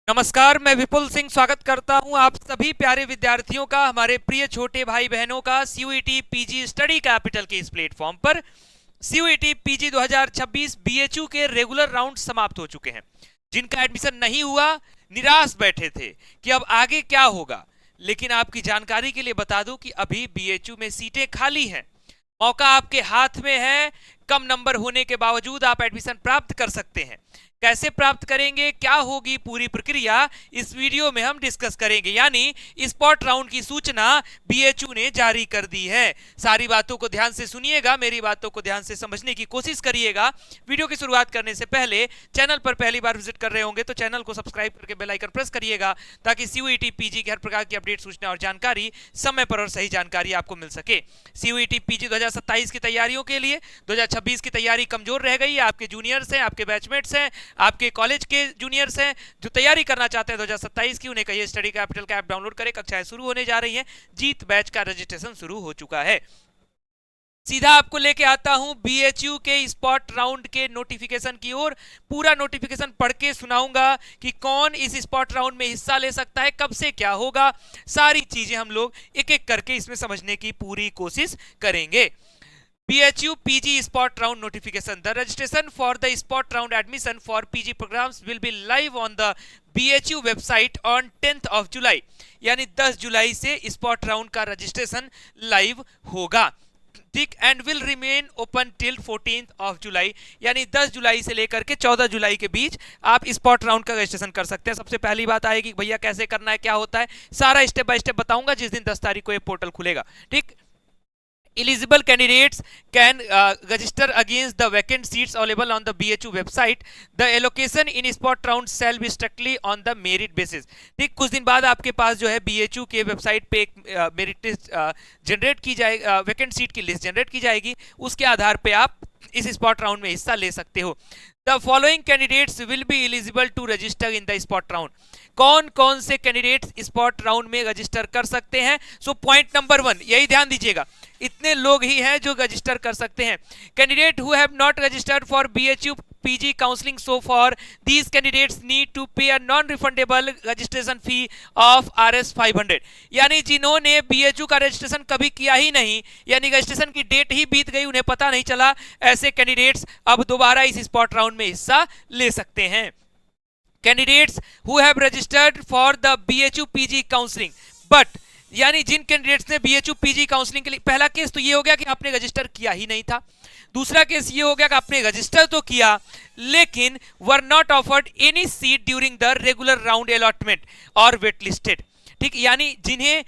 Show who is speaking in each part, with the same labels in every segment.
Speaker 1: नमस्कार, मैं विपुल सिंह स्वागत करता हूं आप सभी प्यारे विद्यार्थियों का हमारे प्रिय छोटे भाई बहनों का सीयूईटी पीजी स्टडी कैपिटल के इस प्लेटफॉर्म पर। सीयूईटी पीजी 2026 बीएचयू के रेगुलर राउंड समाप्त हो चुके हैं। जिनका एडमिशन नहीं हुआ निराश बैठे थे कि अब आगे क्या होगा, लेकिन आपकी जानकारी के लिए बता दूं कि अभी बीएचयू में सीटें खाली हैं। मौका आपके हाथ में है। कम नंबर होने के बावजूद आप एडमिशन प्राप्त कर सकते हैं। कैसे प्राप्त करेंगे, क्या होगी पूरी प्रक्रिया, इस वीडियो में हम डिस्कस करेंगे। यानी स्पॉट राउंड की सूचना बीएचयू ने जारी कर दी है। सारी बातों को ध्यान से सुनिएगा, मेरी बातों को ध्यान से समझने की कोशिश करिएगा। वीडियो की शुरुआत करने से पहले चैनल पर पहली बार विजिट कर रहे होंगे तो चैनल को सब्सक्राइब करके बेल आइकन प्रेस करिएगा, ताकि सीयूईटी पीजी की हर प्रकार की अपडेट, सूचना और जानकारी समय पर और सही जानकारी आपको मिल सके। सीयूईटी पीजी 2027 की तैयारियों के लिए 2026 की तैयारी कमजोर रह गई है। आपके जूनियर्स हैं, आपके बैचमेट्स हैं, आपके कॉलेज के जूनियर्स हैं जो तैयारी करना चाहते हैं 2027 की, उन्हें कहिए स्टडी कैपिटल का ऐप डाउनलोड करें। कक्षाएं शुरू होने जा रही हैं। जीत बैच का रजिस्ट्रेशन शुरू हो चुका है। सीधा आपको लेके आता हूं बीएचयू के स्पॉट राउंड के नोटिफिकेशन की ओर। पूरा नोटिफिकेशन पढ़ के सुनाऊंगा कि कौन इस स्पॉट राउंड में हिस्सा ले सकता है, कब से क्या होगा, सारी चीजें हम लोग एक एक करके इसमें समझने की पूरी कोशिश करेंगे। BHU PG Spot Round notification. The registration for the Spot Round admission for PG programs will be live on the BHU website on 10th of July. यानी 10 जुलाई से Spot Round का रजिस्ट्रेशन लाइव होगा, ठीक, and will remain open till 14th of July. यानी 10 जुलाई से लेकर के 14 जुलाई के बीच आप स्पॉट राउंड का रजिस्ट्रेशन कर सकते हैं। सबसे पहली बात आएगी भैया कैसे करना है, क्या होता है, सारा स्टेप बाय स्टेप बताऊंगा जिस दिन 10 तारीख को ये पोर्टल खुलेगा, ठीक। Eligible candidates can register against the vacant seats available on the BHU website. The allocation in spot round shall be strictly on the merit basis. ठीक, कुछ दिन बाद आपके पास जो है BHU के वेबसाइट पे एक मेरिट लिस्ट जनरेट की जाएगी, वैकेंट सीट की लिस्ट जनरेट की जाएगी। उसके आधार पे आप इस स्पॉट राउंड में हिस्सा ले सकते हो। The following candidates will be eligible to register in the spot round. कौन कौन से कैंडिडेट्स स्पॉट राउंड में रजिस्टर कर सकते हैं? सो पॉइंट नंबर 1, यही ध्यान दीजिएगा, इतने लोग ही हैं जो रजिस्टर कर सकते हैं। Candidate who have not registered for BHU PG counseling so far, these candidates need to pay a non-refundable registration fee of Rs 500। यानी जिन्होंने BHU का रजिस्ट्रेशन कभी किया ही नहीं, यानी रजिस्ट्रेशन की डेट ही बीत गई, उन्हें पता नहीं चला, ऐसे कैंडिडेट्स अब दोबारा इस स्पॉट राउंड में हिस्सा ले सकते हैं। Candidates who have registered for the BHU PG counselling but, यानी जिन कैंडिडेट्स ने BHU PG काउंसलिंग के लिए, पहला केस तो ये हो गया कि आपने रजिस्टर किया ही नहीं था। दूसरा केस ये हो गया कि आपने रजिस्टर तो किया लेकिन were not offered any seat during the regular round allotment और वेट लिस्टेड, ठीक। यानी जिन्हें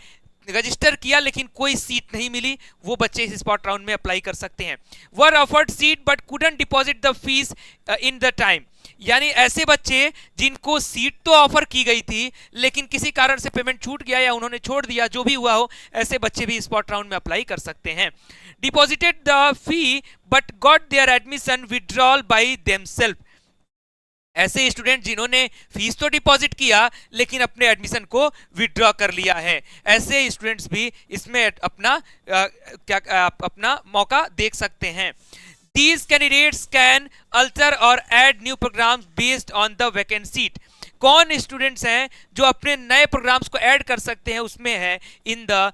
Speaker 1: रजिस्टर किया लेकिन कोई सीट नहीं मिली, वो बच्चे इस स्पॉट राउंड में अप्लाई कर सकते हैं। वर offered seat but couldn't deposit the fees in the time, यानी ऐसे बच्चे जिनको सीट तो ऑफर की गई थी लेकिन किसी कारण से पेमेंट छूट गया या उन्होंने छोड़ दिया, जो भी हुआ हो, ऐसे बच्चे भी स्पॉट राउंड में अप्लाई कर सकते हैं। Deposited the fee but got their admission withdrawal by themselves, ऐसे स्टूडेंट जिन्होंने फीस तो डिपॉजिट किया लेकिन अपने एडमिशन को विड्रॉ कर लिया है, ऐसे स्टूडेंट्स भी इसमें अपना मौका देख सकते हैं। These candidates can alter or add new programs based on the vacant seat। कौन स्टूडेंट्स हैं जो अपने नए प्रोग्राम्स को ऐड कर सकते हैं, उसमें है in the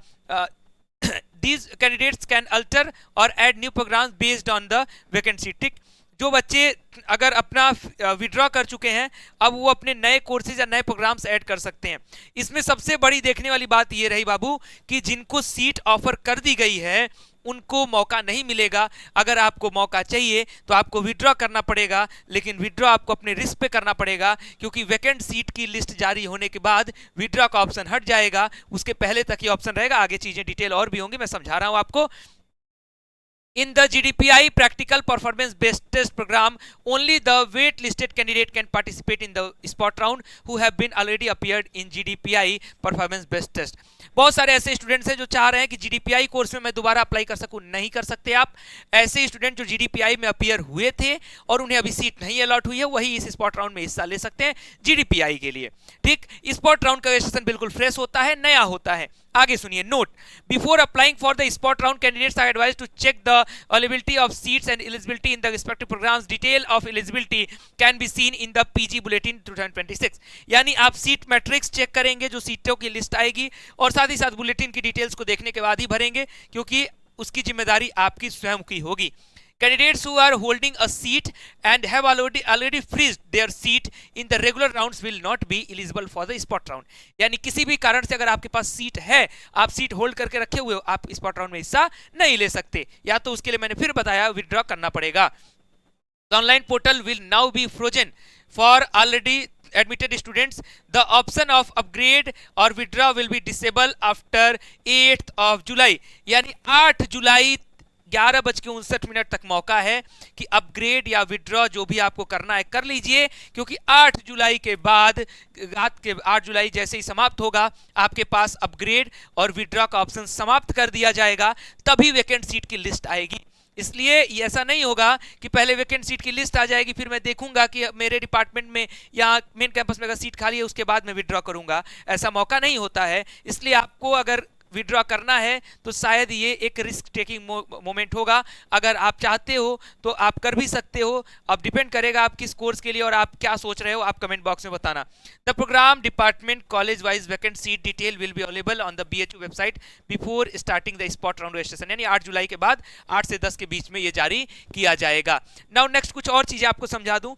Speaker 1: these candidates can alter or add new programs based on the vacant seat, ठीक। जो बच्चे अगर अपना विड्रॉ कर चुके हैं, अब वो अपने नए कोर्सेज या नए प्रोग्राम्स ऐड कर सकते हैं। इसमें सबसे बड़ी देखने वाली बात ये रही बाबू कि जिनको सीट ऑफर कर दी गई है उनको मौका नहीं मिलेगा। अगर आपको मौका चाहिए तो आपको विड्रॉ करना पड़ेगा, लेकिन विड्रॉ आपको अपने रिस्क पे करना पड़ेगा, क्योंकि वैकेंट सीट की लिस्ट जारी होने के बाद विड्रॉ का ऑप्शन हट जाएगा, उसके पहले तक ये ऑप्शन रहेगा। आगे चीजें डिटेल और भी होंगी, मैं समझा रहा हूं आपको। In the GDPI practical performance based test program, only the wait listed candidate can participate in the spot round who have been already appeared in GDPI performance based test। बहुत सारे ऐसे स्टूडेंट्स हैं जो चाह रहे हैं कि GDPI कोर्स में मैं दोबारा अप्लाई कर सकूं, नहीं कर सकते आप। ऐसे स्टूडेंट जो GDPI में अपियर हुए थे और उन्हें अभी सीट नहीं अलॉट हुई है, वही इस स्पॉट राउंड में हिस्सा ले सकते हैं GDPI के लिए, ठीक। स्पॉट राउंड का रजिस्ट्रेशन बिल्कुल फ्रेश होता है, नया होता है। आगे सुनिए, note, before applying for the spot round candidates are advised to check the availability of seats and eligibility in the respective programmes, detail of eligibility can be seen in the PG bulletin 2026। यानी आप seat matrix check करेंगे, जो सीटों की list आएगी, और साथ ही साथ बुलेटिन की डिटेल्स को देखने के बाद ही भरेंगे, क्योंकि उसकी जिम्मेदारी आपकी स्वयं की होगी। Candidates who are holding a seat and have already freezed their seat in the regular rounds will not be eligible for the spot round। यानी किसी भी कारण से अगर आपके पास सीट है, आप सीट होल्ड करके रखे हुए हो, आप स्पॉट राउंड में हिस्सा नहीं ले सकते, या तो उसके लिए मैंने फिर बताया विड्रॉ करना पड़ेगा। The online portal will now be frozen for already admitted students. The option of upgrade or withdraw will be disabled after 8th of July। यानी 8 जुलाई 11:59 तक मौका है कि अपग्रेड या विड्रॉ जो भी आपको करना है कर लीजिए, क्योंकि 8 जुलाई के बाद, रात के 8 जुलाई जैसे ही समाप्त होगा, आपके पास अपग्रेड और विड्रॉ का ऑप्शन समाप्त कर दिया जाएगा, तभी वैकेंट सीट की लिस्ट आएगी। इसलिए ऐसा नहीं होगा कि पहले वैकेंट सीट की लिस्ट आ जाएगी, फिर मैं देखूंगा कि मेरे डिपार्टमेंट में या मेन कैंपस में अगर सीट खाली है उसके बाद मैं विड्रॉ करूंगा, ऐसा मौका नहीं होता है। इसलिए आपको अगर विड्रॉ करना है तो शायद ये एक रिस्क टेकिंग मोमेंट होगा। अगर आप चाहते हो तो आप कर भी सकते हो, अब डिपेंड करेगा आप किस कोर्स के लिए और आप क्या सोच रहे हो, आप कमेंट बॉक्स में बताना। The programme department college wise vacant seat detail will be available on the BHU website before starting the spot round registration. यानी 8 जुलाई के बाद 8 से 10 के बीच में ये जारी किया जाएगा। नाउ नेक्स्ट कुछ और चीजें आपको समझा दूं।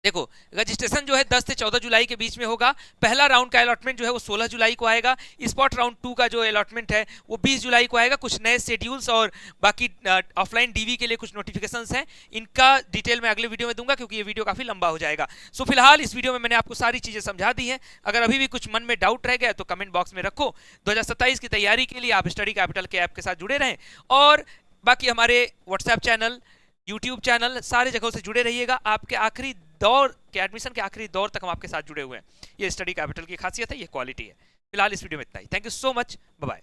Speaker 1: देखो, रजिस्ट्रेशन जो है 10 से 14 जुलाई के बीच में होगा। पहला राउंड का अलॉटमेंट जो है वो 16 जुलाई को आएगा। स्पॉट राउंड 2 का जो अलॉटमेंट है वो 20 जुलाई को आएगा। कुछ नए शेड्यूल्स और बाकी ऑफलाइन डीवी के लिए कुछ नोटिफिकेशंस हैं, इनका डिटेल मैं अगले वीडियो में दूंगा, क्योंकि ये वीडियो काफी लंबा हो जाएगा। सो फिलहाल इस वीडियो में मैंने आपको सारी चीजें समझा दी हैं। अगर अभी भी कुछ मन में डाउट रह गया तो कमेंट बॉक्स में रखो। 2027 की तैयारी के लिए आप स्टडी कैपिटल के ऐप के साथ जुड़े रहें, और बाकी हमारे व्हाट्सएप चैनल, यूट्यूब चैनल, सारे जगहों से जुड़े रहिएगा। आपके आखिरी दौर के, एडमिशन के आखिरी दौर तक हम आपके साथ जुड़े हुए हैं। ये स्टडी कैपिटल की खासियत है, ये क्वालिटी है। फिलहाल इस वीडियो में इतना ही। Thank you so much, bye bye.